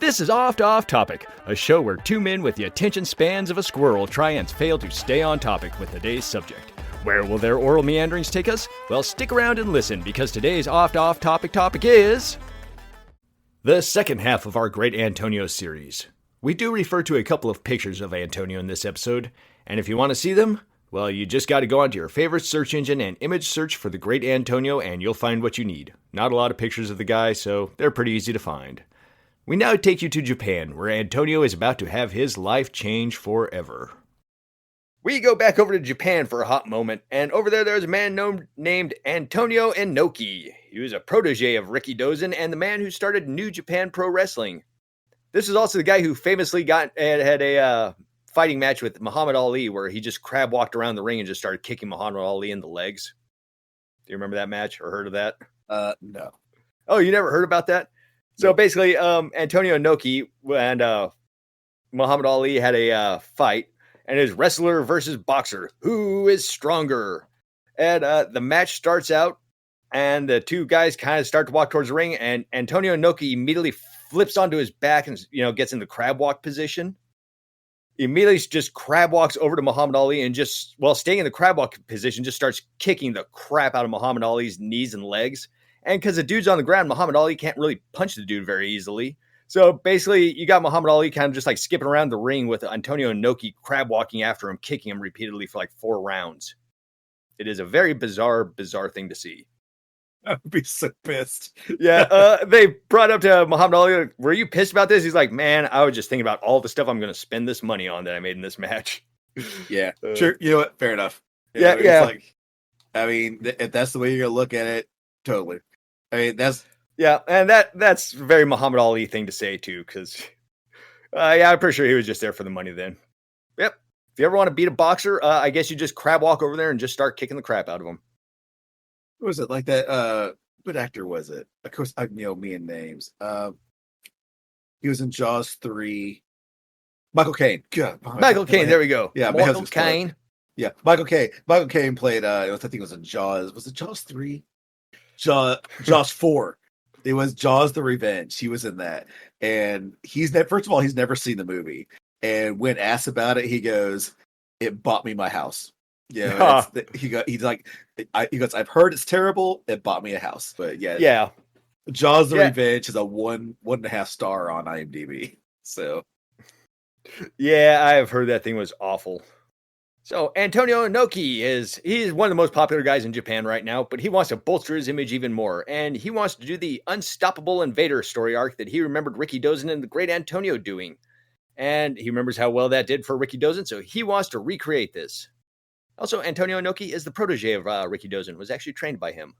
This is Oft Off Topic, a show where two men with the attention spans of a squirrel try and fail to stay on topic with today's subject. Where will their oral meanderings take us? Well, stick around and listen, because today's Oft Off Topic is the second half of our Great Antonio series. We do refer to a couple of pictures of Antonio in this episode, and if you want to see them, well, you just got to go onto your favorite search engine and image search for the Great Antonio, and you'll find what you need. Not a lot of pictures of the guy, so they're pretty easy to find. We now take you to Japan, where Antonio is about to have his life change forever. We go back over to Japan for a hot moment, and over there's a man named Antonio Inoki. He was a protege of Rikidozan and the man who started New Japan Pro Wrestling. This is also the guy who famously had a fighting match with Muhammad Ali, where he just crab walked around the ring and just started kicking Muhammad Ali in the legs. Do you remember that match or heard of that? No. Oh, you never heard about that? So basically, Antonio Inoki and Muhammad Ali had a fight, and it was wrestler versus boxer. Who is stronger? And the match starts out, and the two guys kind of start to walk towards the ring, and Antonio Inoki immediately flips onto his back and gets in the crab walk position. He immediately just crab walks over to Muhammad Ali and just, while staying in the crab walk position, just starts kicking the crap out of Muhammad Ali's knees and legs. And because the dude's on the ground, Muhammad Ali can't really punch the dude very easily. So basically, you got Muhammad Ali kind of just like skipping around the ring with Antonio Inoki crab walking after him, kicking him repeatedly for like 4 rounds. It is a very bizarre thing to see. I would be so pissed. Yeah, they brought up to Muhammad Ali, like, were you pissed about this? He's like, man, I was just thinking about all the stuff I'm going to spend this money on that I made in this match. Yeah, sure. You know what? Fair enough. Yeah. It's like, I mean, if that's the way you're going to look at it, totally. I mean, that's... Yeah, and that's a very Muhammad Ali thing to say, too, because, I'm pretty sure he was just there for the money then. Yep. If you ever want to beat a boxer, I guess you just crab walk over there and just start kicking the crap out of him. What was it like that? What actor was it? Of course, me and names. He was in Jaws 3. Michael Caine. Michael Caine. There we go. Yeah, Michael Caine. Yeah, Michael Caine. Michael Caine played. I think it was in Jaws. Was it Jaws 3? Jaws 4. It was Jaws: The Revenge. He was in that, and first of all, he's never seen the movie. And when asked about it, he goes, "It bought me my house." Yeah, he goes, I've heard it's terrible. It bought me a house, but yeah. Jaws: The Revenge is a 1.5 star on IMDb. So, yeah, I have heard that thing was awful. So Antonio Inoki he's one of the most popular guys in Japan right now, but he wants to bolster his image even more, and he wants to do the unstoppable invader story arc that he remembered Rikidozan and the Great Antonio doing, and he remembers how well that did for Rikidozan, so he wants to recreate this. Also, Antonio Inoki is the protege of Rikidozan, was actually trained by him.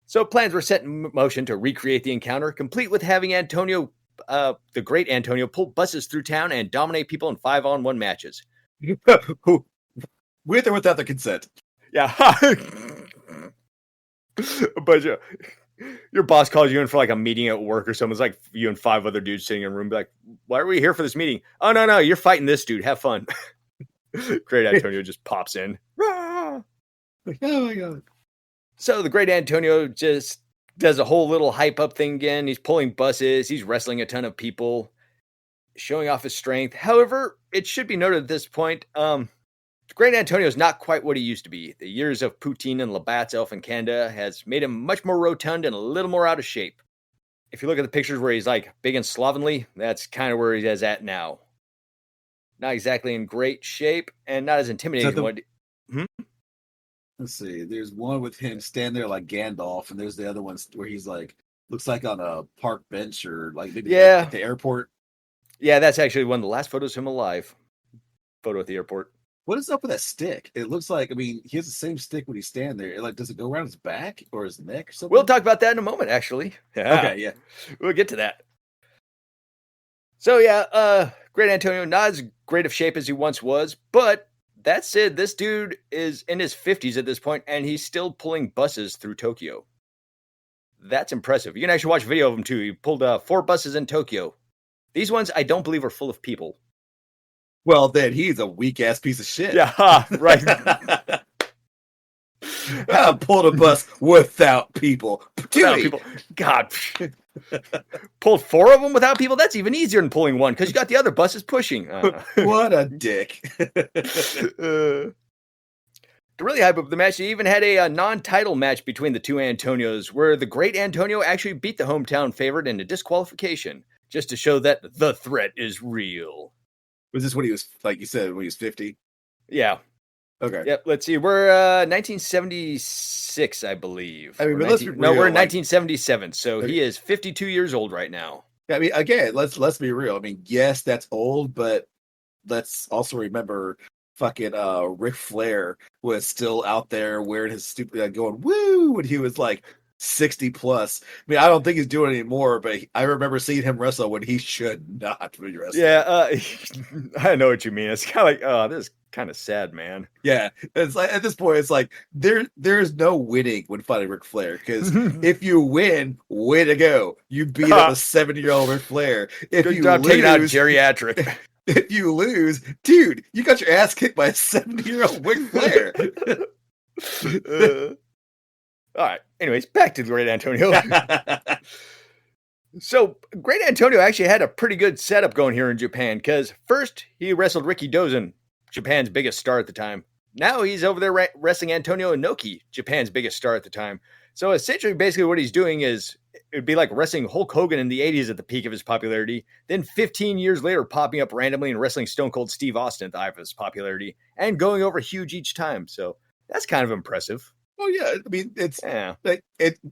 So plans were set in motion to recreate the encounter, complete with having Antonio, the Great Antonio, pull buses through town and dominate people in 5-on-1 matches. With or without the consent. Yeah. But your boss calls you in for like a meeting at work or something. It's like you and 5 other dudes sitting in a room, be like, why are we here for this meeting? Oh, no, you're fighting this dude. Have fun. Great Antonio just pops in. Oh my God. So the Great Antonio just does a whole little hype up thing again. He's pulling buses. He's wrestling a ton of people, showing off his strength. However, it should be noted at this point, Great Antonio is not quite what he used to be. The years of poutine and Labatt's Elf in Canada has made him much more rotund and a little more out of shape. If you look at the pictures where he's like big and slovenly, that's kind of where he is at now. Not exactly in great shape and not as intimidating. Let's see. There's one with him standing there like Gandalf, and there's the other one where he's like, looks like on a park bench or like maybe at the airport. Yeah, that's actually one of the last photos of him alive. Photo at the airport. What is up with that stick? It looks like, he has the same stick when he's standing there. Like, does it go around his back or his neck or something? We'll talk about that in a moment, actually. Yeah. Okay, yeah. We'll get to that. So, yeah, Great Antonio, not as great of shape as he once was, but that said, this dude is in his 50s at this point, and he's still pulling buses through Tokyo. That's impressive. You can actually watch a video of him, too. He pulled 4 buses in Tokyo. These ones, I don't believe, are full of people. Well, then he's a weak-ass piece of shit. Yeah, right. I pulled a bus without people. Without people. God. Pulled 4 of them without people? That's even easier than pulling one because you got the other buses pushing. What a dick. To really hype up the match, they even had a non-title match between the two Antonios where the great Antonio actually beat the hometown favorite in a disqualification just to show that the threat is real. Was this when he was, like you said, when he was 50? Yeah. Okay. Yep. Let's see. We're 1976, I believe. I mean, but we're in 1977. So he is 52 years old right now. I mean, again, let's be real. I mean, yes, that's old, but let's also remember fucking Ric Flair was still out there wearing his stupid going woo when he was like 60 plus. I mean, I don't think he's doing it anymore, but I remember seeing him wrestle when he should not be wrestling. Yeah, I know what you mean. It's kind of like, oh, this is kind of sad, man. Yeah, it's like at this point, it's like there's no winning when fighting Ric Flair because if you win, way to go. You beat up a 70-year-old Ric Flair. If Good you job lose, taking out geriatric. If you lose, dude, you got your ass kicked by a 70-year-old Ric Flair. All right. Anyways, back to the Great Antonio. So, Great Antonio actually had a pretty good setup going here in Japan because first he wrestled Ricky Dozen, Japan's biggest star at the time. Now he's over there wrestling Antonio Inoki, Japan's biggest star at the time. So essentially, basically what he's doing is it would be like wrestling Hulk Hogan in the 80s at the peak of his popularity, then 15 years later popping up randomly and wrestling Stone Cold Steve Austin at the height of his popularity and going over huge each time. So that's kind of impressive. Oh yeah, I mean like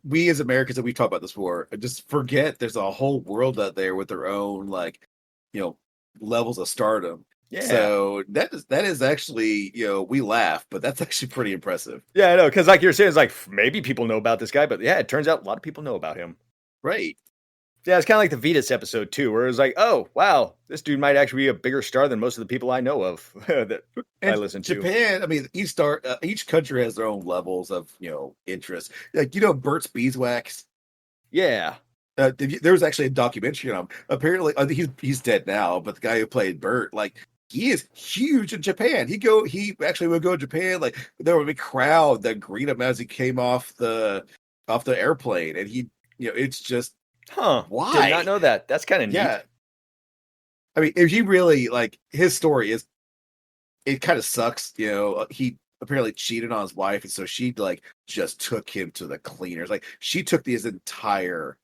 we as Americans, and we've talked about this before, just forget there's a whole world out there with their own levels of stardom. Yeah. So that is actually, we laugh, but that's actually pretty impressive. Yeah, I know, because like you're saying, it's like maybe people know about this guy, but yeah, it turns out a lot of people know about him. Right. Yeah, it's kind of like the Vetus episode too, where it was like, oh wow, this dude might actually be a bigger star than most of the people I know of that I listen to. Japan, I mean, each country has their own levels of interest. Like Burt's Beeswax. Yeah. There was actually a documentary on him. Apparently, I think he's dead now, but the guy who played Burt, like, he is huge in Japan. He actually would go to Japan. Like, there would be a crowd that greet him as he came off the airplane, and he, it's just, why? Did not know that. That's kind of neat. Yeah. I mean, if he really his story is, it kind of sucks. He apparently cheated on his wife, and so she just took him to the cleaners. Like, she took his entire.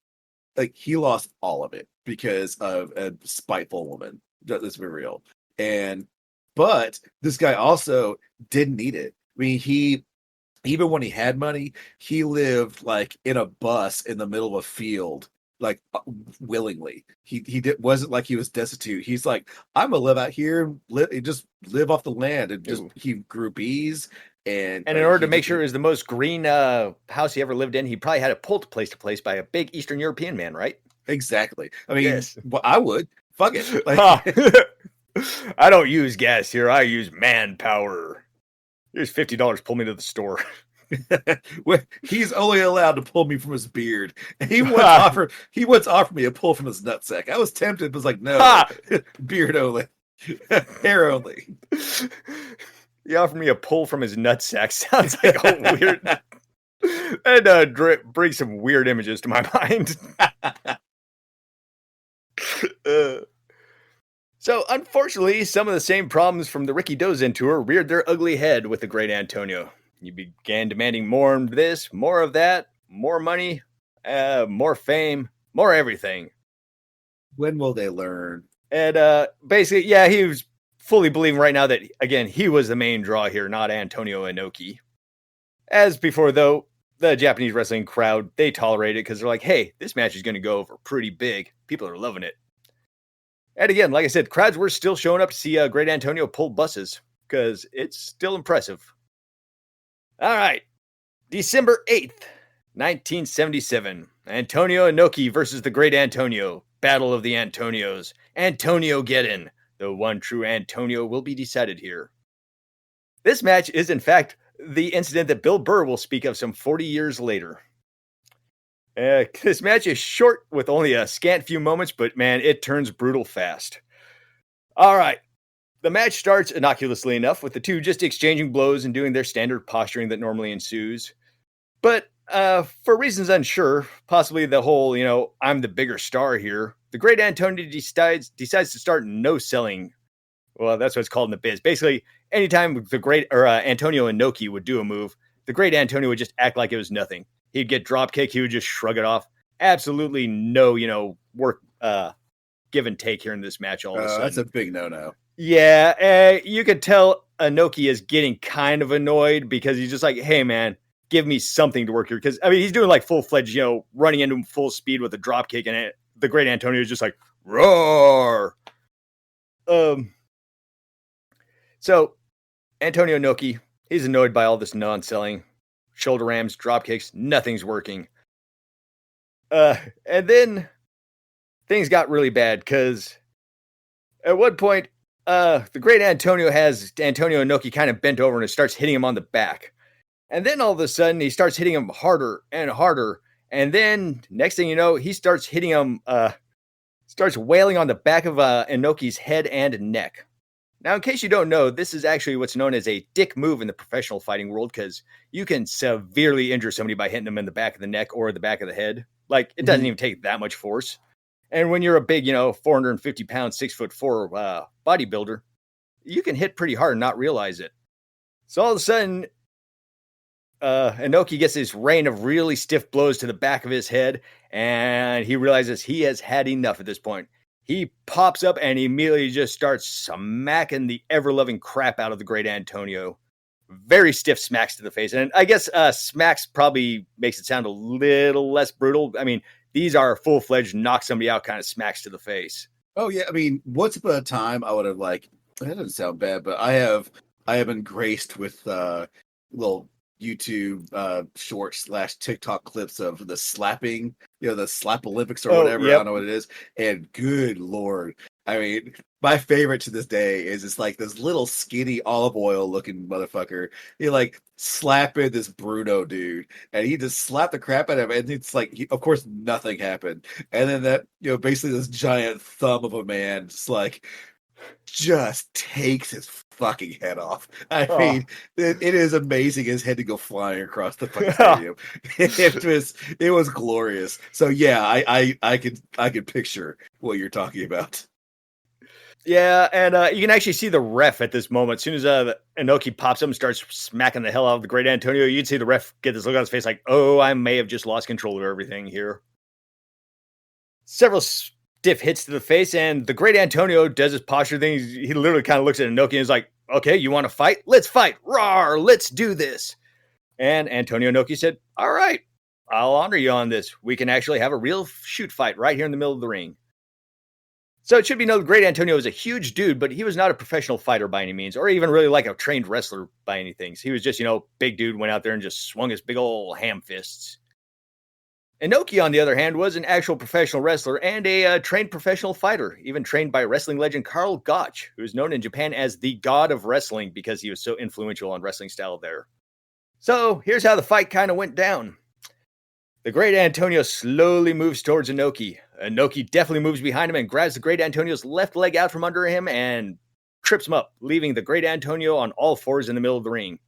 He lost all of it because of a spiteful woman. Let's be real. But this guy also didn't need it. I mean, even when he had money, he lived in a bus in the middle of a field, willingly. He wasn't like he was destitute. He's like, I'm gonna live out here, just live off the land, and he grew bees. And in order to make sure it was the most green house he ever lived in, he probably had it pulled place to place by a big Eastern European man, right? Exactly. I mean, well, I would. Fuck it. I don't use gas here. I use manpower. Here's $50. Pull me to the store. He's only allowed to pull me from his beard. He once offered me a pull from his nutsack. I was tempted, but was like, no, beard only, hair only. He offered me a pull from his nutsack. Sounds like a weird. And brings some weird images to my mind. So, unfortunately, some of the same problems from the Ricky Dozen tour reared their ugly head with the Great Antonio. He began demanding more of this, more of that, more money, more fame, more everything. When will they learn? And basically, yeah, he was fully believing right now that, again, he was the main draw here, not Antonio Inoki. As before, though, the Japanese wrestling crowd, they tolerate it because they're like, hey, this match is going to go over pretty big. People are loving it. And again, like I said, crowds were still showing up to see Great Antonio pull buses because it's still impressive. All right. December 8th, 1977. Antonio Inoki versus the Great Antonio. Battle of the Antonios. Antonio Geddon. The one true Antonio will be decided here. This match is, in fact, the incident that Bill Burr will speak of some 40 years later. This match is short with only a scant few moments, but man, it turns brutal fast. All right. The match starts innocuously enough with the two just exchanging blows and doing their standard posturing that normally ensues. But for reasons unsure, possibly the whole, I'm the bigger star here, the great Antonio decides to start no selling. Well, that's what it's called in the biz. Basically, anytime the great Antonio Inoki would do a move, the great Antonio would just act like it was nothing. He'd get drop kick, he would just shrug it off. Absolutely no, work give and take here in this match all of a sudden. That's a big no-no. Yeah, you could tell Inoki is getting kind of annoyed because he's just like, hey, man, give me something to work here. Because, he's doing like full-fledged, running into him full speed with a drop kick, and the great Antonio is just like, roar. So, Antonio Inoki, he's annoyed by all this non-selling. Shoulder rams, drop kicks, nothing's working. And then things got really bad because at one point, the great Antonio has Antonio Inoki kind of bent over and it starts hitting him on the back. And then all of a sudden, he starts hitting him harder and harder. And then next thing you know, he starts hitting him, starts wailing on the back of Inoki's head and neck. Now, in case you don't know, this is actually what's known as a dick move in the professional fighting world because you can severely injure somebody by hitting them in the back of the neck or the back of the head. Like, it doesn't even take that much force. And when you're a big, 450-pound, 6'4" bodybuilder, you can hit pretty hard and not realize it. So all of a sudden, Inoki gets this rain of really stiff blows to the back of his head, and he realizes he has had enough at this point. He pops up and immediately just starts smacking the ever-loving crap out of the great Antonio. Very stiff smacks to the face. And I guess smacks probably makes it sound a little less brutal. These are full-fledged knock somebody out kind of smacks to the face. Oh, yeah. Once upon a time, I would have that doesn't sound bad, but I have been graced with little YouTube short / TikTok clips of the slapping, the slap Olympics or whatever. Yep. I don't know what it is. And good Lord. My favorite to this day is it's like this little skinny olive oil looking motherfucker. He slapping this Bruno dude, and he just slapped the crap out of him. And it's like, of course, nothing happened. And then that, basically this giant thumb of a man just takes his fucking head off. It is amazing his head to go flying across the fucking stadium. It was glorious. So yeah, I could picture what you're talking about. Yeah, and you can actually see the ref at this moment. As soon as Inoki pops up and starts smacking the hell out of the great Antonio, you'd see the ref get this look on his face like, oh, I may have just lost control of everything here. Several stiff hits to the face, and the great Antonio does his posture thing. He literally kind of looks at Inoki and is like, okay, you want to fight? Let's fight. Rawr, let's do this. And Antonio Inoki said, all right, I'll honor you on this. We can actually have a real shoot fight right here in the middle of the ring. So it should be noted, great Antonio was a huge dude, but he was not a professional fighter by any means, or even really like a trained wrestler by any things. He was just, big dude, went out there and just swung his big old ham fists. Inoki, on the other hand, was an actual professional wrestler and a trained professional fighter, even trained by wrestling legend Karl Gotch, who is known in Japan as the god of wrestling because he was so influential on wrestling style there. So here's how the fight kind of went down. The great Antonio slowly moves towards Inoki. Inoki definitely moves behind him and grabs the great Antonio's left leg out from under him and trips him up, leaving the great Antonio on all fours in the middle of the ring.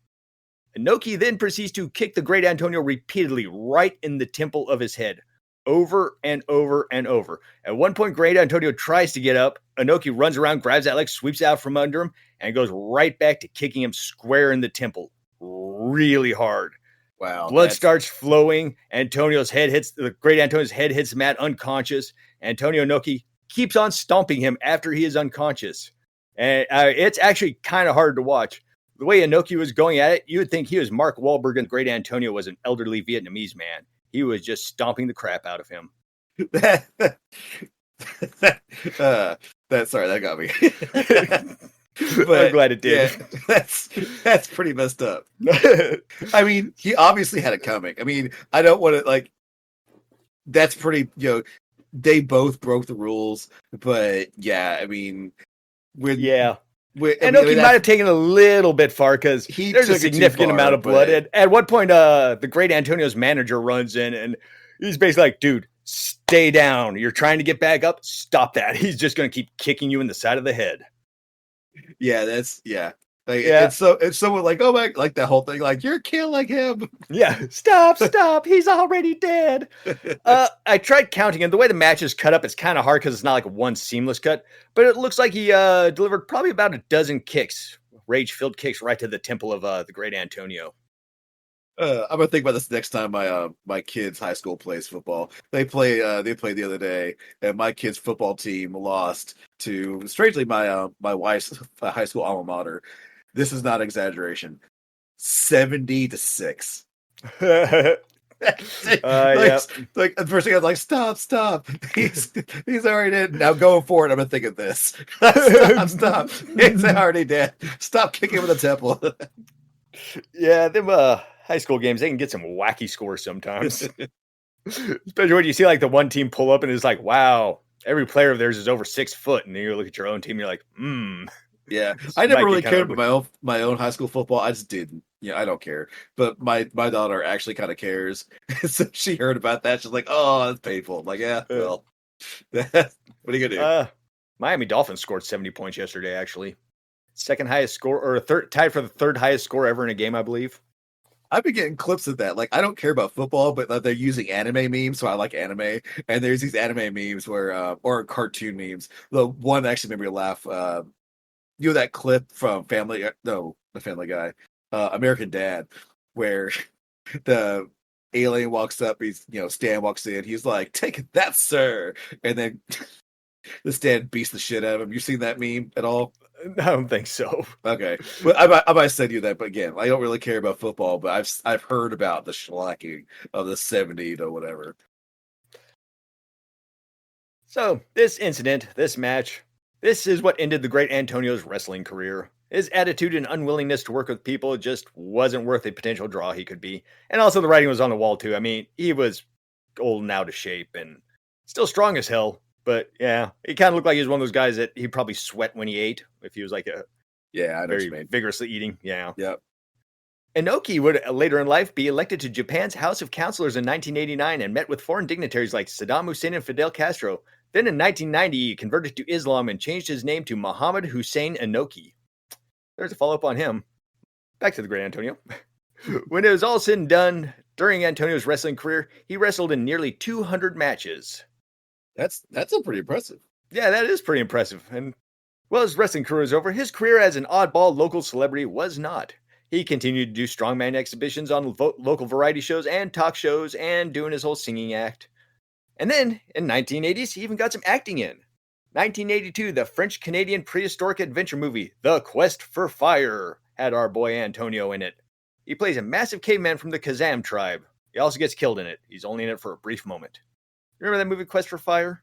Inoki then proceeds to kick the great Antonio repeatedly right in the temple of his head, over and over and over. At one point, great Antonio tries to get up. Inoki runs around, grabs that leg, sweeps out from under him, and goes right back to kicking him square in the temple. Really hard. Wow. Blood starts flowing. The great Antonio's head hits the mat unconscious. Antonio Inoki keeps on stomping him after he is unconscious. And it's actually kind of hard to watch. The way Inoki was going at it, you would think he was Mark Wahlberg and great Antonio was an elderly Vietnamese man. He was just stomping the crap out of him. Sorry, that got me. But I'm glad it did. Yeah, that's pretty messed up. He obviously had it coming. I don't want to that's pretty, they both broke the rules, but yeah, Inoki might have taken a little bit far because there's a significant amount of blood. And at one point, the great Antonio's manager runs in and he's basically like, dude, stay down. You're trying to get back up. Stop that. He's just going to keep kicking you in the side of the head. Yeah, Like, Yeah. it's someone like, oh my, like that whole thing, like you're killing him. Yeah. Stop. He's already dead. I tried counting, and the way the match is cut up, it's kind of hard because it's not like one seamless cut. But it looks like he delivered probably about a dozen kicks, rage-filled kicks, right to the temple of the great Antonio. I'm gonna think about this next time my kids' high school plays football. They played the other day, and my kids' football team lost to, strangely, my wife's high school alma mater. This is not exaggeration. 70-6. Yeah. Like the first thing I was like, stop. He's already dead. Now going forward, I'm gonna think of this. Stop. He's already dead. Stop kicking him in the temple. Yeah, them high school games, they can get some wacky scores sometimes. Especially when you see like the one team pull up and it's like, wow, every player of theirs is over 6 foot, and then you look at your own team, you're like, Yeah, I never really cared about my own high school football. I just didn't. Yeah, I don't care. But my daughter actually kind of cares. So she heard about that. She's like, "Oh, that's painful." I'm like, yeah, well, what are you gonna do? Miami Dolphins scored 70 points yesterday. Actually, second highest score, or tied for the third highest score ever in a game, I believe. I've been getting clips of that. Like, I don't care about football, but they're using anime memes, so I like anime. And there's these anime memes where, or cartoon memes. The one actually made me laugh. You know that clip from Family? No, the Family Guy, American Dad, where the alien walks up. Stan walks in. He's like, "Take that, sir," and then the Stan beats the shit out of him. You seen that meme at all? I don't think so. Okay, but I might send you that. But again, I don't really care about football, but I've heard about the shellacking of the 70 to whatever. So this incident, this match, this is what ended the great Antonio's wrestling career. His attitude and unwillingness to work with people just wasn't worth the potential draw he could be. And also the writing was on the wall too. I mean, he was old and out of shape and still strong as hell. But yeah, he kind of looked like he was one of those guys that he'd probably sweat when he ate if he was like I know very vigorously eating. Yeah. Yep. Inoki would later in life be elected to Japan's House of Councilors in 1989 and met with foreign dignitaries like Saddam Hussein and Fidel Castro. Then in 1990, he converted to Islam and changed his name to Muhammad Hussein Inoki. There's a follow-up on him. Back to the great Antonio. When it was all said and done, during Antonio's wrestling career, he wrestled in nearly 200 matches. That's pretty impressive. Yeah, that is pretty impressive. And while his wrestling career was over, his career as an oddball local celebrity was not. He continued to do strongman exhibitions on local variety shows and talk shows and doing his whole singing act. And then, in 1980s, he even got some acting in. 1982, the French-Canadian prehistoric adventure movie, The Quest for Fire, had our boy Antonio in it. He plays a massive caveman from the Kazam tribe. He also gets killed in it. He's only in it for a brief moment. Remember that movie, Quest for Fire?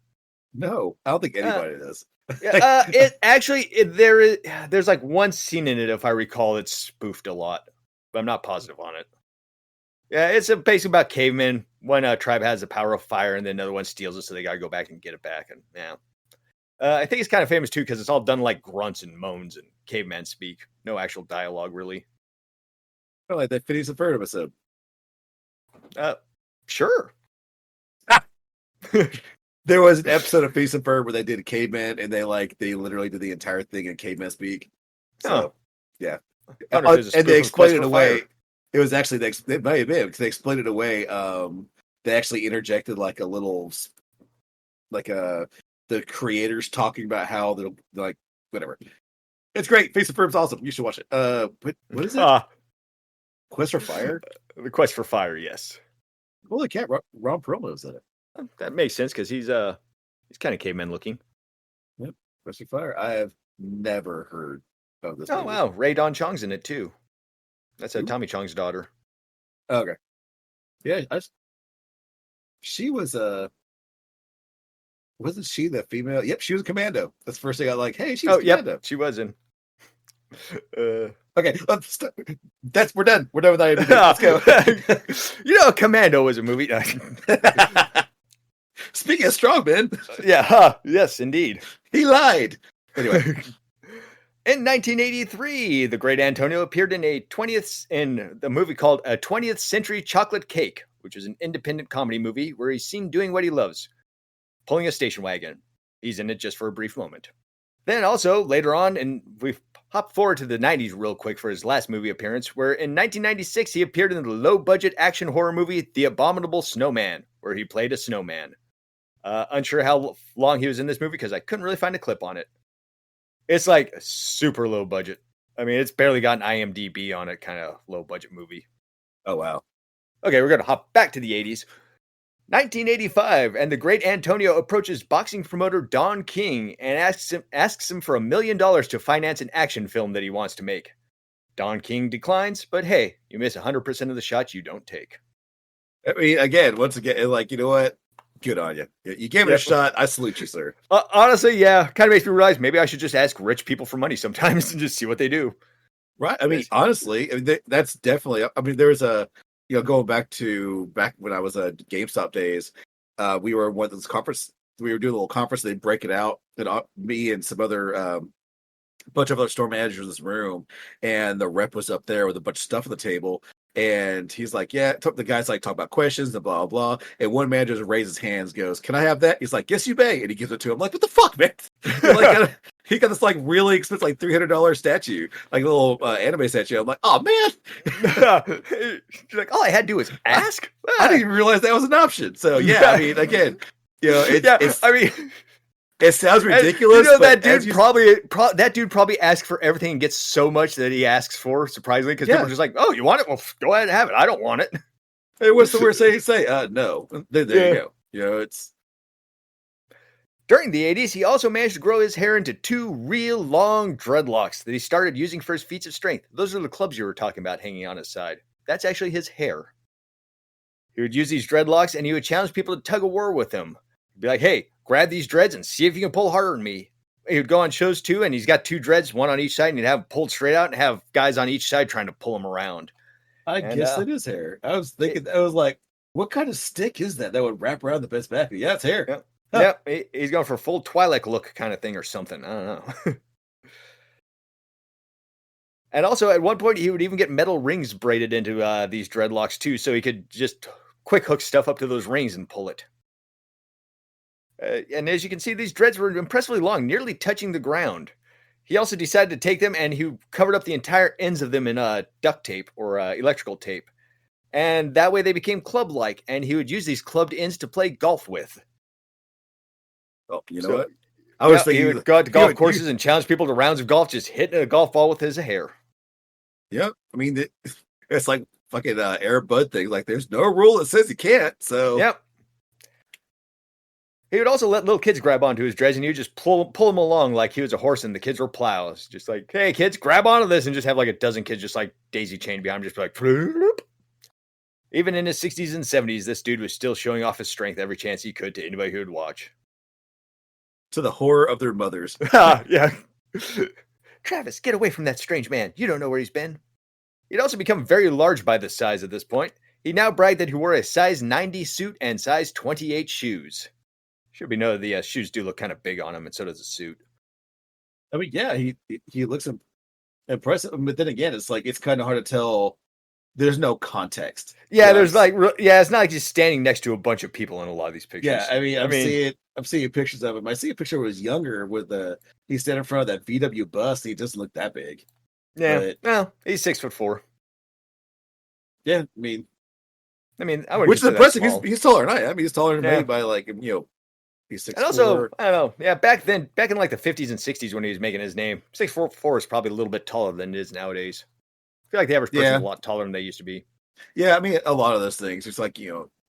No, I don't think anybody does. There's like one scene in it, if I recall, that's spoofed a lot, but I'm not positive on it. Yeah, it's basically about cavemen. One tribe has the power of fire, and then another one steals it, so they gotta go back and get it back. And yeah, I think it's kind of famous too because it's all done like grunts and moans and caveman speak. No actual dialogue, really. Oh, like that Phineas and Ferb episode. Sure. There was an episode of Phineas and Ferb where they did a caveman, and they literally did the entire thing in caveman speak. So, yeah, and they explained it away. It was actually it may have been because they explained it away. They actually interjected like a little, the creators talking about how they're like whatever. It's great. Phineas and Ferb's awesome. You should watch it. What is it? Quest for Fire. The Quest for Fire. Yes. Holy cat! Ron Perlman's in it. That makes sense because he's kind of caveman looking. Yep. Quest for Fire. I have never heard of this. Oh wow, Ray Don Chong's in it too. That's Tommy Chong's daughter. Okay. Yeah, she was wasn't she the female? Yep, she was a commando. That's the first thing I like. Hey, she's commando. Yep, she was in. Okay, we're done. We're done with IMDb. Let's go. A Commando was a movie. Speaking of strongmen. Yes, indeed. He lied. Anyway. In 1983, the great Antonio appeared in the movie called A 20th Century Chocolate Cake, which is an independent comedy movie where he's seen doing what he loves, pulling a station wagon. He's in it just for a brief moment. Then also, later on, and we've Hop forward to the 90s real quick for his last movie appearance, where in 1996 he appeared in the low-budget action horror movie The Abominable Snowman, where he played a snowman. Unsure how long he was in this movie because I couldn't really find a clip on it. It's like super low budget. I mean, it's barely got an IMDb on it, kind of low budget movie. Oh, wow. Okay, we're going to hop back to the 80s. 1985, and the great Antonio approaches boxing promoter Don King and asks him for $1 million to finance an action film that he wants to make. Don King declines, but hey, you miss 100% of the shots you don't take. I mean, again, once again, like, you know what? Good on you. You gave it a shot. I salute you, sir. Honestly, yeah, kind of makes me realize maybe I should just ask rich people for money sometimes and just see what they do. Right. I mean, honestly, I mean, that's definitely, I mean, there's a, going back when I was at GameStop days, we were one of those conference. We were doing a little conference. They'd break it out, and me and some other bunch of other store managers in this room, and the rep was up there with a bunch of stuff on the table. And he's like, yeah, the guy's like talk about questions and blah, blah, blah. And one manager just raises his hands, goes, can I have that? He's like, yes, you may. And he gives it to him. I'm like, what the fuck, man? He got this like really expensive, like $300 statue, like a little anime statue. I'm like, oh man. You're like, all I had to do was ask. I didn't even realize that was an option. So yeah, I mean, again, it sounds ridiculous. That dude probably asks for everything and gets so much that he asks for, surprisingly, because people are just like, oh, you want it? Well, go ahead and have it. I don't want it. Hey, what's the word say? No. There you go. It's... During the 80s, he also managed to grow his hair into 2 real long dreadlocks that he started using for his feats of strength. Those are the clubs you were talking about hanging on his side. That's actually his hair. He would use these dreadlocks and he would challenge people to tug of war with him. He'd be like, hey, grab these dreads and see if you can pull harder than me. He would go on shows too, and he's got 2 dreads, one on each side, and he'd have them pulled straight out and have guys on each side trying to pull him around. I guess it is hair. I was thinking, I was like, what kind of stick is that would wrap around the best back? Yeah, it's hair. Yep. Huh. Yep. He's going for a full Twilight look kind of thing or something. I don't know. And also, at one point, he would even get metal rings braided into these dreadlocks too, so he could just quick hook stuff up to those rings and pull it. And as you can see, these dreads were impressively long, nearly touching the ground. He also decided to take them, and he covered up the entire ends of them in duct tape or electrical tape. And that way they became club-like, and he would use these clubbed ends to play golf with. Oh, you know what? I was thinking he would go out to golf courses and challenge people to rounds of golf, just hitting a golf ball with his hair. Yep. I mean, it's like fucking Air Bud thing. Like, there's no rule that says you can't, so... Yep. He would also let little kids grab onto his dreads, and he would just pull them along like he was a horse and the kids were plows. Just like, hey, kids, grab onto this, and just have like a dozen kids just like daisy chained behind him, just like, floop. Even in his 60s and 70s, this dude was still showing off his strength every chance he could to anybody who would watch. To the horror of their mothers. Yeah. Travis, get away from that strange man. You don't know where he's been. He'd also become very large by this size at this point. He now bragged that he wore a size 90 suit and size 28 shoes. Should be noted the shoes do look kind of big on him, and so does the suit. I mean, yeah, he looks impressive, but then again, it's like it's kind of hard to tell. There's no context. Yeah, there's like, it's not like he's standing next to a bunch of people in a lot of these pictures. Yeah, I mean, I'm seeing pictures of him. I see a picture where he was younger with he's standing in front of that VW bus. He doesn't look that big. Yeah, but, well, he's 6'4". Yeah, I mean, which is impressive. He's taller than I am. I mean, he's taller than me by like he's 6'4". And also, I don't know. Yeah, back in like the 50s and 60s when he was making his name, 6'4" is probably a little bit taller than it is nowadays. I feel like the average person is a lot taller than they used to be. Yeah, I mean, a lot of those things. It's like,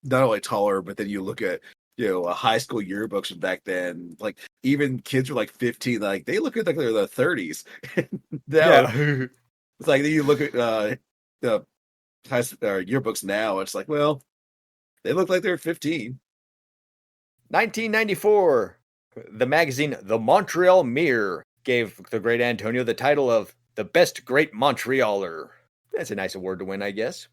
not only taller, but then you look at, high school yearbooks from back then. Like, even kids were like 15, like, they look like they're in their 30s. It's like, you look at the yearbooks now, it's like, well, they look like they're 15. 1994, the magazine The Montreal Mirror gave the great Antonio the title of the best great Montrealer. That's a nice award to win, I guess.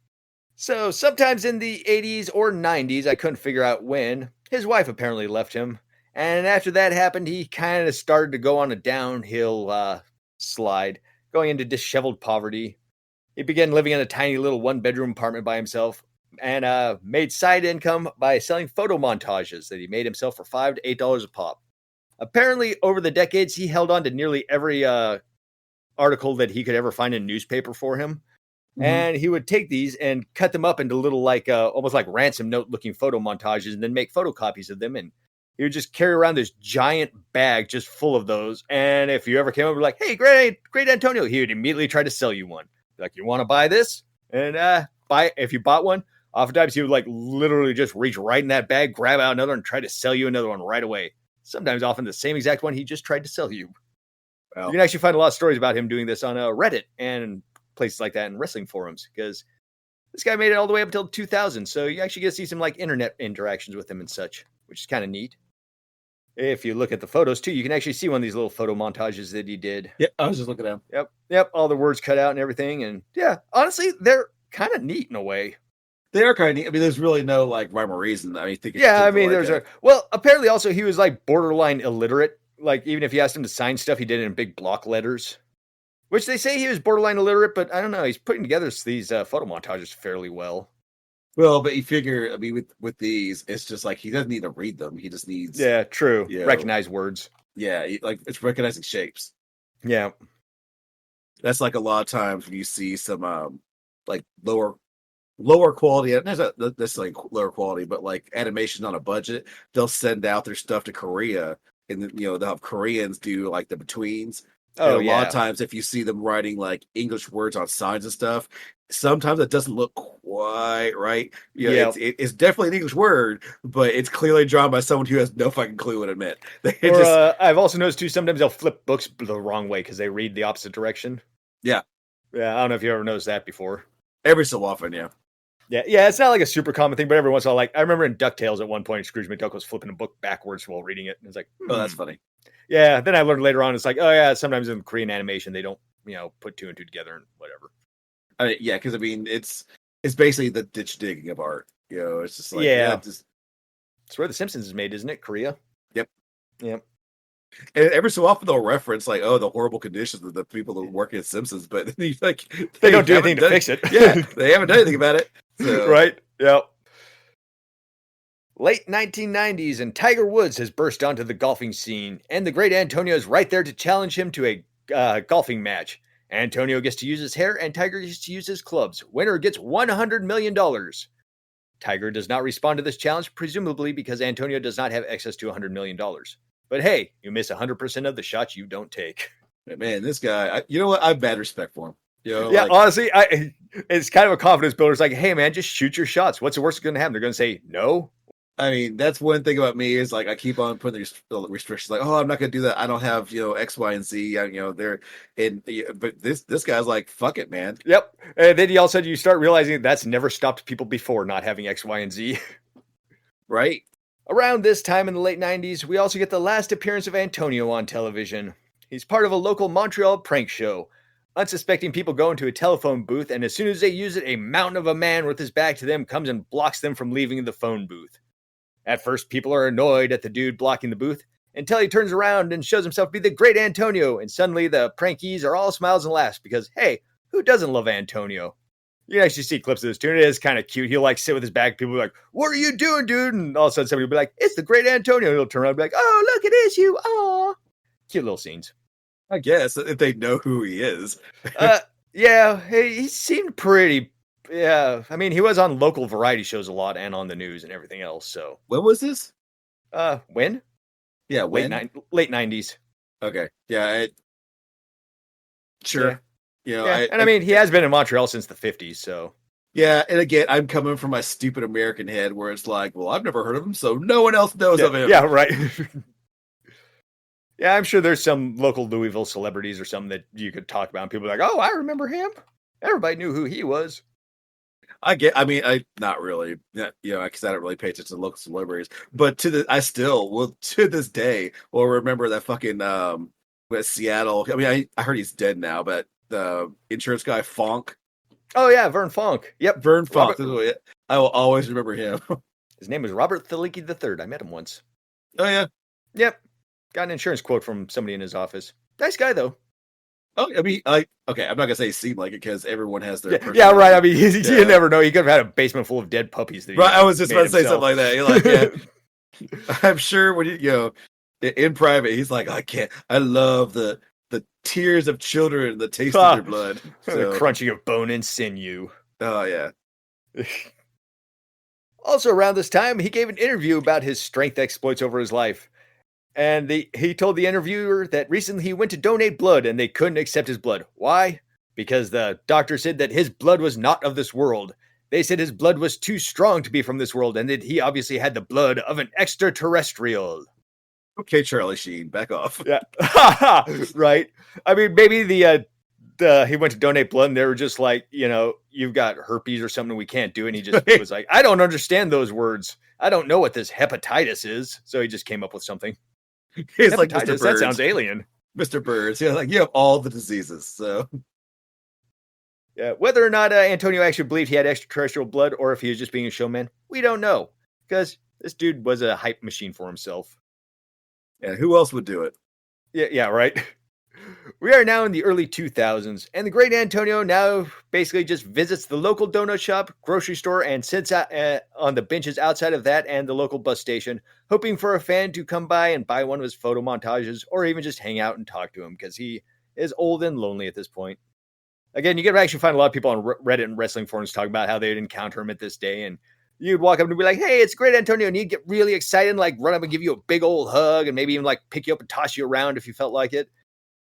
So, sometimes in the 80s or 90s, I couldn't figure out when, his wife apparently left him. And after that happened, he kind of started to go on a downhill slide, going into disheveled poverty. He began living in a tiny little one-bedroom apartment by himself and made side income by selling photo montages that he made himself for $5 to $8 a pop. Apparently, over the decades, he held on to nearly every article that he could ever find in a newspaper for him. Mhm. And he would take these and cut them up into little, like, almost like ransom note looking photo montages and then make photocopies of them. And he would just carry around this giant bag just full of those. And if you ever came over like, hey, great Antonio, he would immediately try to sell you one. Like, you want to buy this? And if you bought one, oftentimes he would like literally just reach right in that bag, grab out another and try to sell you another one right away. Sometimes often the same exact one he just tried to sell you. Well, You can actually find a lot of stories about him doing this on Reddit and places like that in wrestling forums, because this guy made it all the way up until 2000. So you actually get to see some like internet interactions with him and such, which is kind of neat. If you look at the photos too, you can actually see one of these little photo montages that he did. yeah, I was just looking at him. Yep. All the words cut out and everything. And yeah, honestly, they're kind of neat in a way. They are kind of neat. I mean, there's really no like rhyme or reason. I mean, Apparently also he was like borderline illiterate. Like, even if you asked him to sign stuff, he did it in big block letters, which they say he was borderline illiterate, but I don't know. He's putting together these photo montages fairly well. Well, but you figure, I mean, with these, it's just like he doesn't need to read them. He just needs, Yeah, true. you know, Recognize words. yeah, like it's recognizing shapes. Yeah. That's like a lot of times when you see some like lower quality, and there's not necessarily lower quality, but like animation on a budget, they'll send out their stuff to Korea, and then, they'll have Koreans do like the betweens. And a lot of times, if you see them writing like English words on signs and stuff, sometimes it doesn't look quite right. It's definitely an English word, but it's clearly drawn by someone who has no fucking clue what it meant. I've also noticed too, sometimes they'll flip books the wrong way because they read the opposite direction. Yeah. Yeah, I don't know if you ever noticed that before. Every so often, yeah. Yeah, it's not like a super common thing, but every once in a while, like, I remember in DuckTales at one point, Scrooge McDuck was flipping a book backwards while reading it. And it's like, Oh, that's funny. Yeah, then I learned later on, it's like, oh yeah, sometimes in Korean animation, they don't, put two and two together and whatever. I mean, yeah, because I mean, it's basically the ditch digging of art. It's just like, it's where The Simpsons is made, isn't it? Korea? Yep. Yep. And every so often they'll reference like, oh, the horrible conditions of the people that work at Simpsons, but they don't do anything to fix it. Yeah, they haven't done anything about it. So. Right? Yep. Late 1990s, and Tiger Woods has burst onto the golfing scene, and the great Antonio is right there to challenge him to a golfing match. Antonio gets to use his hair, and Tiger gets to use his clubs. Winner gets $100 million. Tiger does not respond to this challenge, presumably because Antonio does not have access to $100 million. But hey, you miss 100% of the shots you don't take. Man, this guy, you know what? I have bad respect for him. Honestly, it's kind of a confidence builder. It's like, hey, man, just shoot your shots. What's the worst that's going to happen? They're going to say no. I mean, that's one thing about me is like I keep on putting these restrictions. Like, oh, I'm not going to do that. I don't have X, Y, and Z. But this guy's like, fuck it, man. Yep. And then all of a sudden you start realizing that's never stopped people before not having X, Y, and Z. Right. Around this time in the late 90s, we also get the last appearance of Antonio on television. He's part of a local Montreal prank show. Unsuspecting people go into a telephone booth, and as soon as they use it, a mountain of a man with his back to them comes and blocks them from leaving the phone booth. At first, people are annoyed at the dude blocking the booth, until he turns around and shows himself to be the great Antonio, and suddenly the prankies are all smiles and laughs because, hey, who doesn't love Antonio? You can actually see clips of this too, and it is kind of cute. He'll like sit with his back, people will be like, what are you doing, dude? And all of a sudden somebody will be like, it's the great Antonio. And he'll turn around and be like, oh, look, it is you. Aw. Cute little scenes. I guess, if they know who he is. Yeah, he seemed pretty... Yeah, I mean, he was on local variety shows a lot and on the news and everything else, so... When was this? When? Yeah, when? Late 90s. Okay, yeah, sure. Yeah. I mean, he has been in Montreal since the 50s, so... Yeah, and again, I'm coming from my stupid American head where it's like, well, I've never heard of him, so no one else knows of him. Yeah, right. Yeah, I'm sure there's some local Louisville celebrities or something that you could talk about, and people are like, oh, I remember him. Everybody knew who he was. I not really, because I don't really pay attention to local celebrities. But I still will to this day will remember that fucking with Seattle. I mean, I heard he's dead now, but the insurance guy Fonk. Oh yeah, Vern Fonk. Yep, Vern Fonk. I will always remember him. His name was Robert Thalicki III. I met him once. Oh yeah. Yep. Got an insurance quote from somebody in his office. Nice guy though. Oh, I mean, okay, I'm not gonna say he seemed like it because everyone has their yeah, right. I mean, you never know. He could have had a basement full of dead puppies. That right, I was just about to say something like that. You're like, yeah. I'm sure when in private, he's like, I love the the tears of children, the taste of their blood. The So, crunching of bone and sinew. oh yeah. Also, around this time, he gave an interview about his strength exploits over his life. And he told the interviewer that recently he went to donate blood and they couldn't accept his blood. Why? Because the doctor said that his blood was not of this world. They said his blood was too strong to be from this world and that he obviously had the blood of an extraterrestrial. Okay, Charlie Sheen, back off. Yeah. Right. I mean, maybe he went to donate blood and they were just like, you've got herpes or something, we can't do it. And he just was like, I don't understand those words. I don't know what this hepatitis is. So he just came up with something. He's hepatitis, like Mr. Birds. That sounds alien. Mr. Birds. Yeah, like you have all the diseases. So yeah, whether or not Antonio actually believed he had extraterrestrial blood or if he was just being a showman, we don't know. Because this dude was a hype machine for himself. yeah, who else would do it? Yeah, right. We are now in the early 2000s, and the great Antonio now basically just visits the local donut shop, grocery store, and sits out, on the benches outside of that and the local bus station, hoping for a fan to come by and buy one of his photo montages, or even just hang out and talk to him, because he is old and lonely at this point. Again, you can actually find a lot of people on Reddit and wrestling forums talking about how they'd encounter him at this day, and you'd walk up and be like, hey, it's great Antonio, and he'd get really excited and like run up and give you a big old hug, and maybe even like pick you up and toss you around if you felt like it.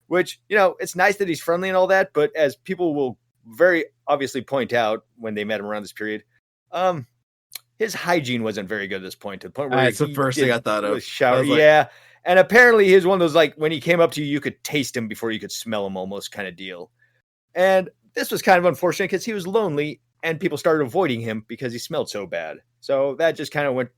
Which, it's nice that he's friendly and all that, but as people will very obviously point out when they met him around this period, his hygiene wasn't very good at this point, to the point where That's the first thing I thought of. Shower. Like, yeah. And apparently he was one of those, like, when he came up to you could taste him before you could smell him almost kind of deal. And this was kind of unfortunate because he was lonely and people started avoiding him because he smelled so bad. So that just kind of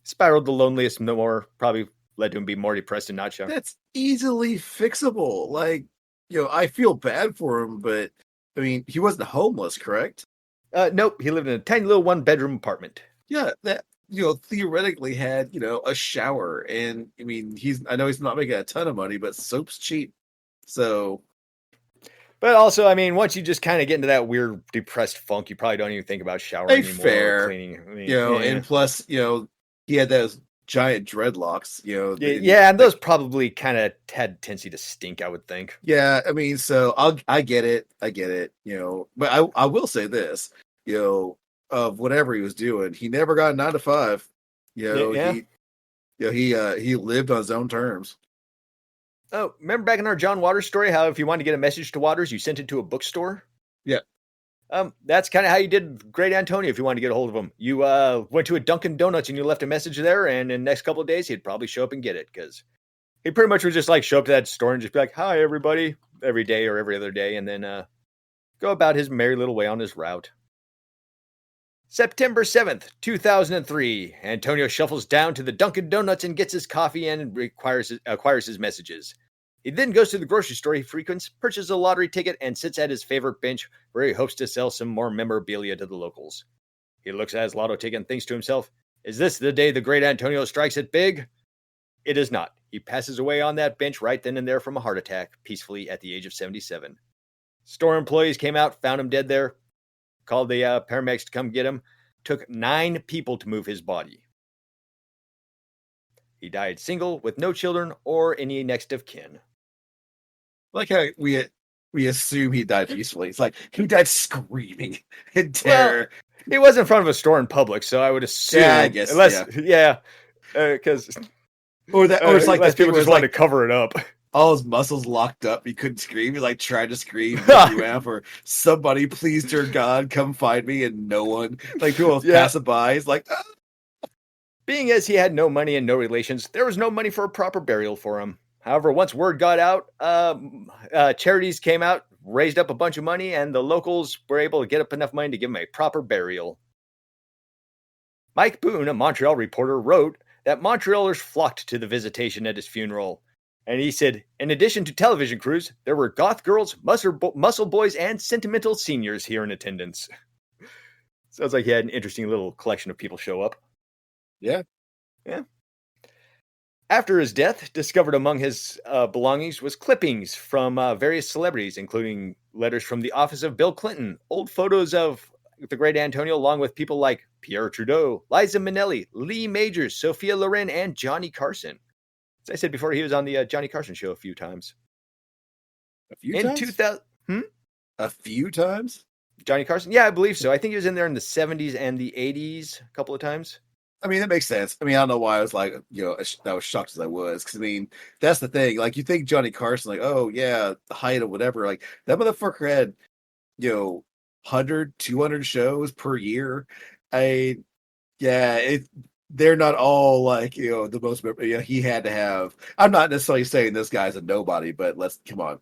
spiraled the loneliest more, probably led to him be more depressed and not shower. That's easily fixable. Like, I feel bad for him, but I mean, he wasn't homeless, correct? Nope. He lived in a tiny little 1-bedroom apartment. Yeah, that theoretically had a shower, and I mean, I know he's not making a ton of money, but soap's cheap, so. But also, I mean, once you just kind of get into that weird depressed funk, you probably don't even think about showering anymore. Fair, or cleaning. I mean, and plus, he had those giant dreadlocks, Yeah, and those probably kind of had tendency to stink, I would think. Yeah, I mean, so I get it, but I will say this, of whatever he was doing, he never got a 9 to 5. Yeah. He lived on his own terms. Oh, remember back in our John Waters story, how if you wanted to get a message to Waters, you sent it to a bookstore? Yeah. That's kind of how you did Great Antonio if you wanted to get a hold of him. You went to a Dunkin' Donuts and you left a message there, and in the next couple of days, he'd probably show up and get it, because he pretty much would just like show up to that store and just be like, hi, everybody, every day or every other day, and then go about his merry little way on his route. September 7th, 2003, Antonio shuffles down to the Dunkin' Donuts and gets his coffee and acquires his messages. He then goes to the grocery store he frequents, purchases a lottery ticket, and sits at his favorite bench where he hopes to sell some more memorabilia to the locals. He looks at his lotto ticket and thinks to himself, is this the day the great Antonio strikes it big? It is not. He passes away on that bench right then and there from a heart attack, peacefully at the age of 77. Store employees came out, found him dead there, called the paramedics to come get him. Took 9 people to move his body. He died single with no children or any next of kin. Like how we assume he died peacefully. It's like he died screaming in terror. Well, he was in front of a store in public, so I would assume. Yeah, I guess. Because or it's like that people just wanted to cover it up. All his muscles locked up. He couldn't scream. He like tried to scream for somebody, please, dear God, come find me, and no one. Like people passing by. He's like, ah. Being as he had no money and no relations, there was no money for a proper burial for him. However, once word got out, charities came out, raised up a bunch of money, and the locals were able to get up enough money to give him a proper burial. Mike Boone, a Montreal reporter, wrote that Montrealers flocked to the visitation at his funeral. And he said, in addition to television crews, there were goth girls, muscle boys, and sentimental seniors here in attendance. Sounds like he had an interesting little collection of people show up. Yeah. After his death, discovered among his belongings was clippings from various celebrities, including letters from the office of Bill Clinton, old photos of the great Antonio, along with people like Pierre Trudeau, Liza Minnelli, Lee Majors, Sophia Loren, and Johnny Carson. As I said before, he was on the Johnny Carson show a few times. A few In times? 2000, A few times? Johnny Carson? Yeah, I believe so. I think he was in there in the 70s and the 80s a couple of times. I mean, that makes sense. I mean, I don't know why I was like, I was shocked as I was. Because, I mean, that's the thing. Like, you think Johnny Carson, like, oh, yeah, the height or whatever. Like, that motherfucker had, 100, 200 shows per year. I, yeah, they're not all like, the most, he had to have, I'm not necessarily saying this guy's a nobody, but come on,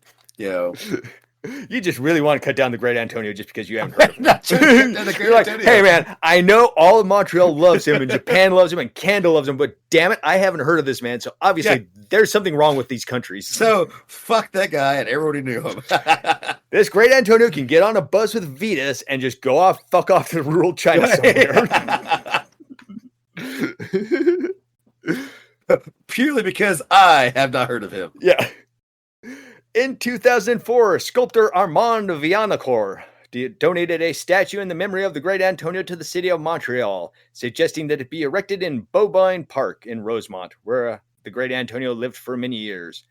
You just really want to cut down the Great Antonio just because you haven't heard of him. Not trying to cut down the Great You're like, Antonio. hey man, I know all of Montreal loves him and Japan loves him and Canada loves him, but damn it, I haven't heard of this man. So obviously there's something wrong with these countries. So fuck that guy, and everybody knew him. This Great Antonio can get on a bus with Vitas and just fuck off to rural China somewhere. Purely because I have not heard of him. Yeah. In 2004, sculptor Armand Vianacourt donated a statue in the memory of the Great Antonio to the city of Montreal, suggesting that it be erected in Bobine Park in Rosemont, where the Great Antonio lived for many years.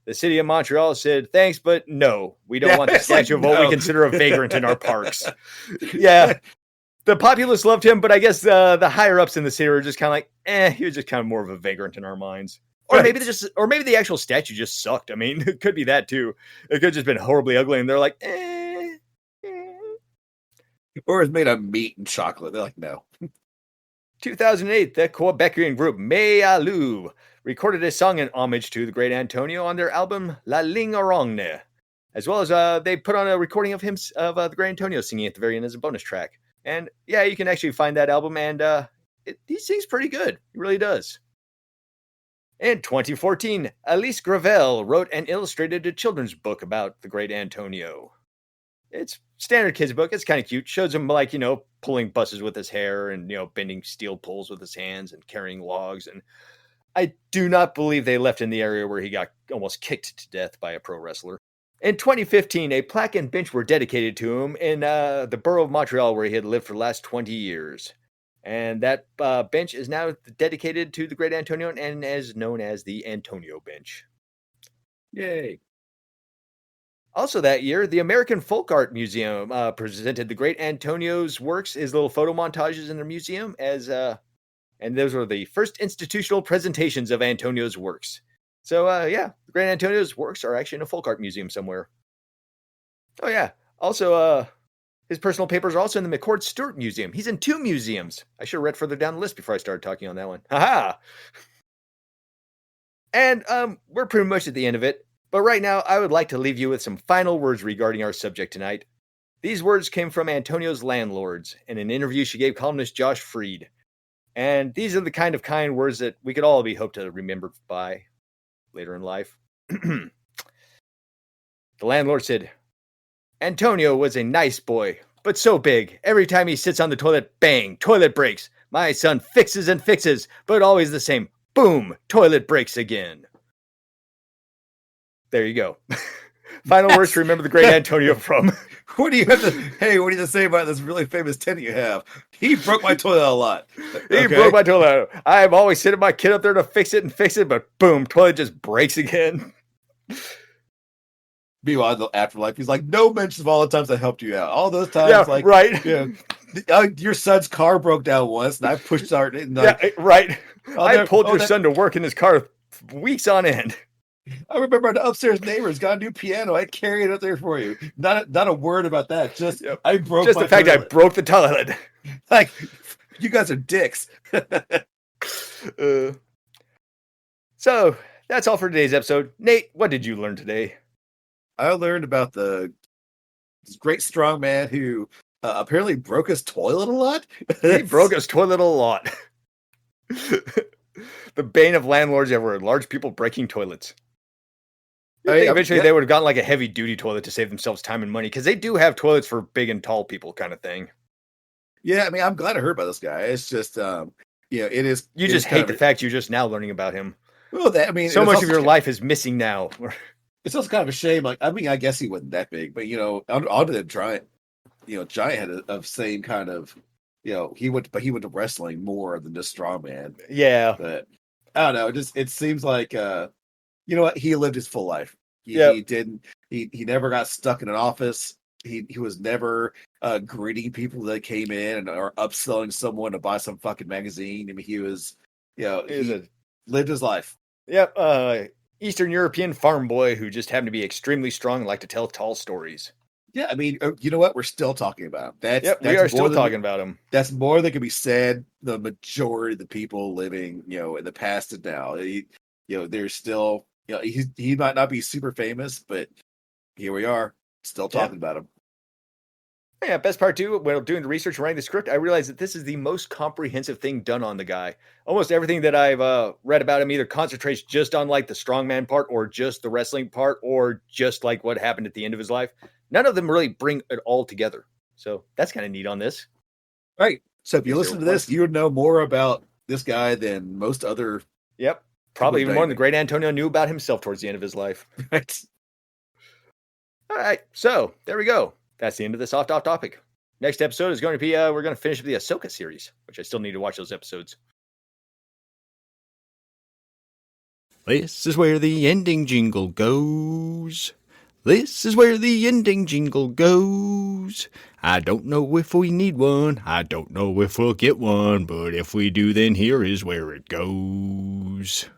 The city of Montreal said, thanks, but no, we don't want the statue of what we consider a vagrant in our parks. Yeah. The populace loved him, but I guess the higher-ups in the city were just kind of like, he was just kind of more of a vagrant in our minds. Or maybe the actual statue just sucked. I mean, it could be that too. It could have just been horribly ugly, and they're like, Or it's made of meat and chocolate. They're like, no. 2008, the Quebecian group Me Alou recorded a song in homage to the Great Antonio on their album La Ligne Orange, as well as they put on a recording of the Great Antonio singing at the very end as a bonus track. And yeah, you can actually find that album, and he sings pretty good. He really does. In 2014, Alice Gravel wrote and illustrated a children's book about the Great Antonio. It's standard kids book. It's kind of cute. Shows him pulling buses with his hair and bending steel poles with his hands and carrying logs. And I do not believe they left in the area where he got almost kicked to death by a pro wrestler. In 2015, a plaque and bench were dedicated to him in the borough of Montreal, where he had lived for the last 20 years. And that bench is now dedicated to the Great Antonio and is known as the Antonio Bench. Yay. Also that year, the American Folk Art Museum presented the Great Antonio's works, his little photo montages in their museum, and those were the first institutional presentations of Antonio's works. So, the Great Antonio's works are actually in a folk art museum somewhere. Oh, yeah. Also, his personal papers are also in the McCord Stewart Museum. He's in 2 museums. I should have read further down the list before I started talking on that one. Ha-ha! And we're pretty much at the end of it. But right now, I would like to leave you with some final words regarding our subject tonight. These words came from Antonio's landlords in an interview she gave columnist Josh Freed. And these are the kind words that we could all be hoped to remember by later in life. The landlord said, Antonio was a nice boy, but so big. Every time he sits on the toilet, bang, toilet breaks. My son fixes and fixes, but always the same. Boom, toilet breaks again. There you go. Final words to remember the Great Antonio from. What do you have to say about this really famous tenant you have? He broke my toilet a lot. He broke my toilet. I've always sent my kid up there to fix it, but boom, toilet just breaks again. Meanwhile, in the afterlife, he's like, no mentions of all the times I helped you out. All those times, right. Your son's car broke down once, and I pushed out. Right. I pulled your son to work in his car weeks on end. I remember the upstairs neighbors got a new piano. I carried it up there for you. Not a word about that. Just I broke. Just the fact I broke the toilet. Like, you guys are dicks. So that's all for today's episode. Nate, what did you learn today? I learned about this great strongman who apparently broke his toilet a lot. He broke his toilet a lot. The bane of landlords ever: large people breaking toilets. Eventually they would have gotten like a heavy duty toilet to save themselves time and money, because they do have toilets for big and tall people kind of thing. Yeah, I mean, I'm glad I heard about this guy. It's just, it is. You just hate the fact you're just now learning about him. Well, so much of your life is missing now. It's also kind of a shame. Like, I mean, I guess he wasn't that big, but onto the Giant, Giant had a same kind of, he went to wrestling more than just strongman. Yeah, but I don't know. It seems like, you know what? He lived his full life. He didn't. He never got stuck in an office. He was never greeting people that came in or upselling someone to buy some fucking magazine. I mean, he was, he lived his life. Yep. Eastern European farm boy who just happened to be extremely strong and liked to tell tall stories. Yeah, I mean, you know what? We're still talking about him. We are still talking about him. That's more than can be said. The majority of the people living, in the past and now, there's still, he might not be super famous, but here we are, still talking about him. Yeah, best part too, when doing the research and writing the script, I realized that this is the most comprehensive thing done on the guy. Almost everything that I've read about him either concentrates just on like the strongman part or just the wrestling part or just like what happened at the end of his life. None of them really bring it all together. So that's kind of neat on this. Right. So if you listen to this, you would know more about this guy than most other. Yep. Probably even more than the great Antonio knew about himself towards the end of his life. Right. All right. So there we go. That's the end of this Oft Off Topic. Next episode is going to be, we're going to finish with the Ahsoka series, which I still need to watch those episodes. This is where the ending jingle goes. This is where the ending jingle goes. I don't know if we need one. I don't know if we'll get one. But if we do, then here is where it goes.